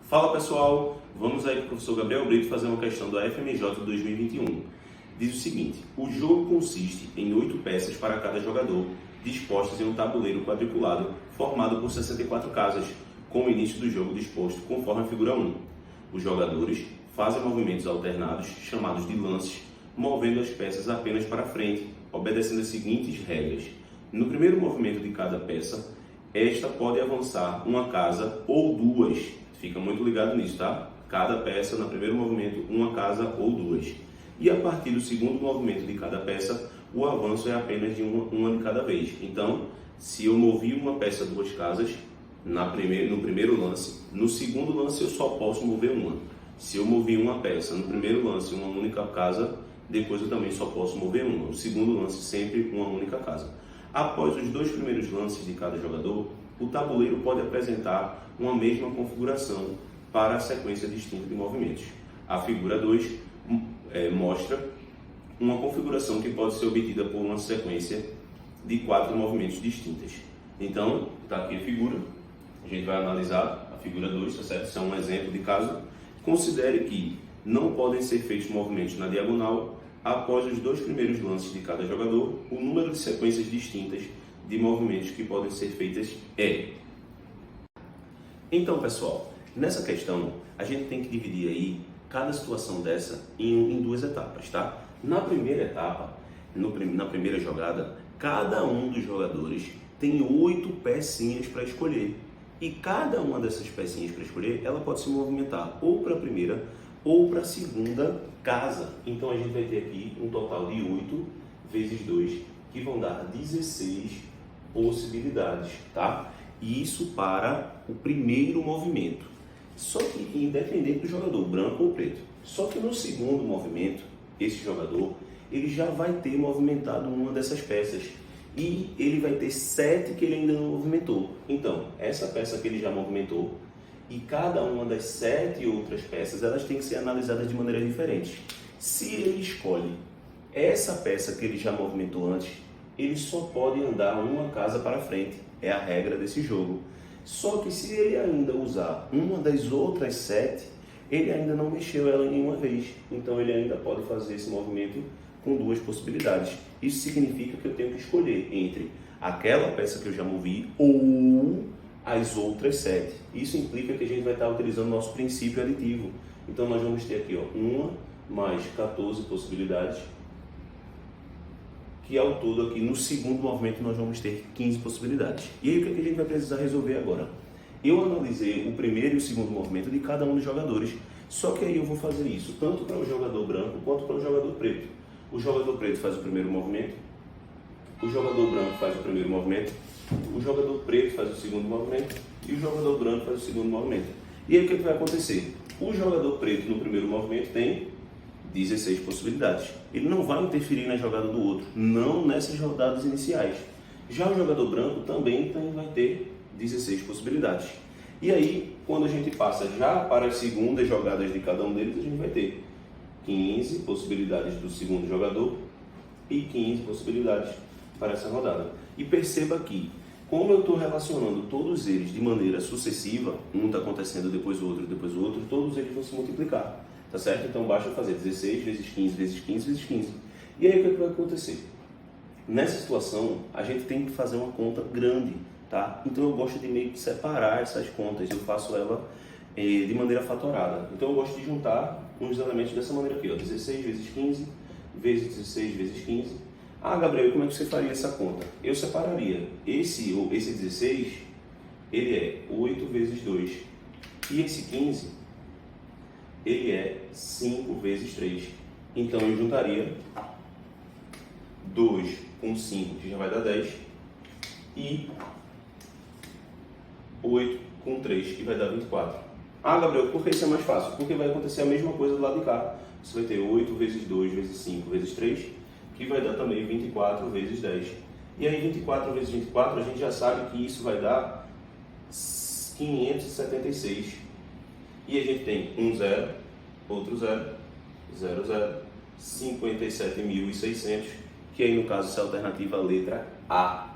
Fala pessoal, vamos aí para o professor Gabriel Brito fazer uma questão do FMJ 2021. Diz o seguinte: o jogo consiste em 8 peças para cada jogador, dispostas em um tabuleiro quadriculado formado por 64 casas, com o início do jogo disposto conforme a figura 1. Os jogadores fazem movimentos alternados, chamados de lances, movendo as peças apenas para frente, obedecendo as seguintes regras. No primeiro movimento de cada peça, esta pode avançar uma casa ou duas. Fica muito ligado nisso, tá? Cada peça, no primeiro movimento, uma casa ou duas. E a partir do segundo movimento de cada peça, o avanço é apenas de uma de cada vez. Então, se eu movi uma peça duas casas, no primeiro lance, no segundo lance eu só posso mover uma. Se eu movi uma peça no primeiro lance, uma única casa, depois eu também só posso mover uma. No segundo lance, sempre uma única casa. Após os 2 primeiros lances de cada jogador, o tabuleiro pode apresentar uma mesma configuração para a sequência distinta de movimentos. A figura 2 mostra uma configuração que pode ser obtida por uma sequência de 4 movimentos distintas. Então, está aqui a figura, a gente vai analisar a figura 2, tá certo? Isso é um exemplo de caso. Considere que não podem ser feitos movimentos na diagonal após os 2 primeiros lances de cada jogador. O número de sequências distintas de movimentos que podem ser feitas é. Então, pessoal, nessa questão, a gente tem que dividir aí cada situação dessa em 2 etapas, tá? Na primeira etapa, na primeira jogada, cada um dos jogadores tem 8 pecinhas para escolher. E cada uma dessas pecinhas para escolher, ela pode se movimentar ou para a primeira ou para a segunda casa. Então a gente vai ter aqui um total de 8 vezes 2, que vão dar 16 possibilidades, tá? Isso para o primeiro movimento. Só que independente do jogador, branco ou preto. Só que no segundo movimento, esse jogador, ele já vai ter movimentado uma dessas peças. E ele vai ter 7 que ele ainda não movimentou. Então, essa peça que ele já movimentou e cada uma das 7 outras peças, elas têm que ser analisadas de maneira diferente. Se ele escolhe essa peça que ele já movimentou antes, ele só pode andar uma casa para frente. É a regra desse jogo. Só que se ele ainda usar uma das outras 7, ele ainda não mexeu ela nenhuma vez. Então ele ainda pode fazer esse movimento com 2 possibilidades. Isso significa que eu tenho que escolher entre aquela peça que eu já movi ou as outras 7. Isso implica que a gente vai estar utilizando o nosso princípio aditivo. Então nós vamos ter aqui, ó, 1 mais 14 possibilidades, que ao todo aqui no segundo movimento nós vamos ter 15 possibilidades. E aí o que a gente vai precisar resolver agora? Eu analisei o primeiro e o segundo movimento de cada um dos jogadores, só que aí eu vou fazer isso tanto para o jogador branco quanto para o jogador preto. O jogador preto faz o primeiro movimento, o jogador branco faz o primeiro movimento, o jogador preto faz o segundo movimento e o jogador branco faz o segundo movimento. E aí o que vai acontecer? O jogador preto no primeiro movimento tem 16 possibilidades. Ele não vai interferir na jogada do outro, não nessas rodadas iniciais. Já o jogador branco também vai ter 16 possibilidades. E aí, quando a gente passa já para as segundas jogadas de cada um deles, a gente vai ter 15 possibilidades do segundo jogador e 15 possibilidades para essa rodada. E perceba que, como eu estou relacionando todos eles de maneira sucessiva, um está acontecendo depois o outro, todos eles vão se multiplicar, tá certo? Então basta fazer 16 vezes 15 vezes 15 vezes 15. E aí o que vai acontecer? Nessa situação, a gente tem que fazer uma conta grande, tá? Então eu gosto de meio que separar essas contas, eu faço ela de maneira fatorada. Então eu gosto de juntar uns elementos dessa maneira aqui, ó, 16 vezes 15 vezes 16 vezes 15. Ah, Gabriel, como é que você faria essa conta? Eu separaria esse 16, ele é 8 vezes 2. E esse 15, ele é 5 vezes 3. Então eu juntaria 2 com 5, que já vai dar 10, e 8 com 3, que vai dar 24. Ah, Gabriel, por que isso é mais fácil? Porque vai acontecer a mesma coisa do lado de cá. Você vai ter 8 vezes 2 vezes 5 vezes 3, que vai dar também 24 vezes 10. E aí 24 vezes 24, a gente já sabe que isso vai dar 576. E a gente tem um 0, outro 0, 0, 0, 57.600, que aí no caso essa é a alternativa letra A.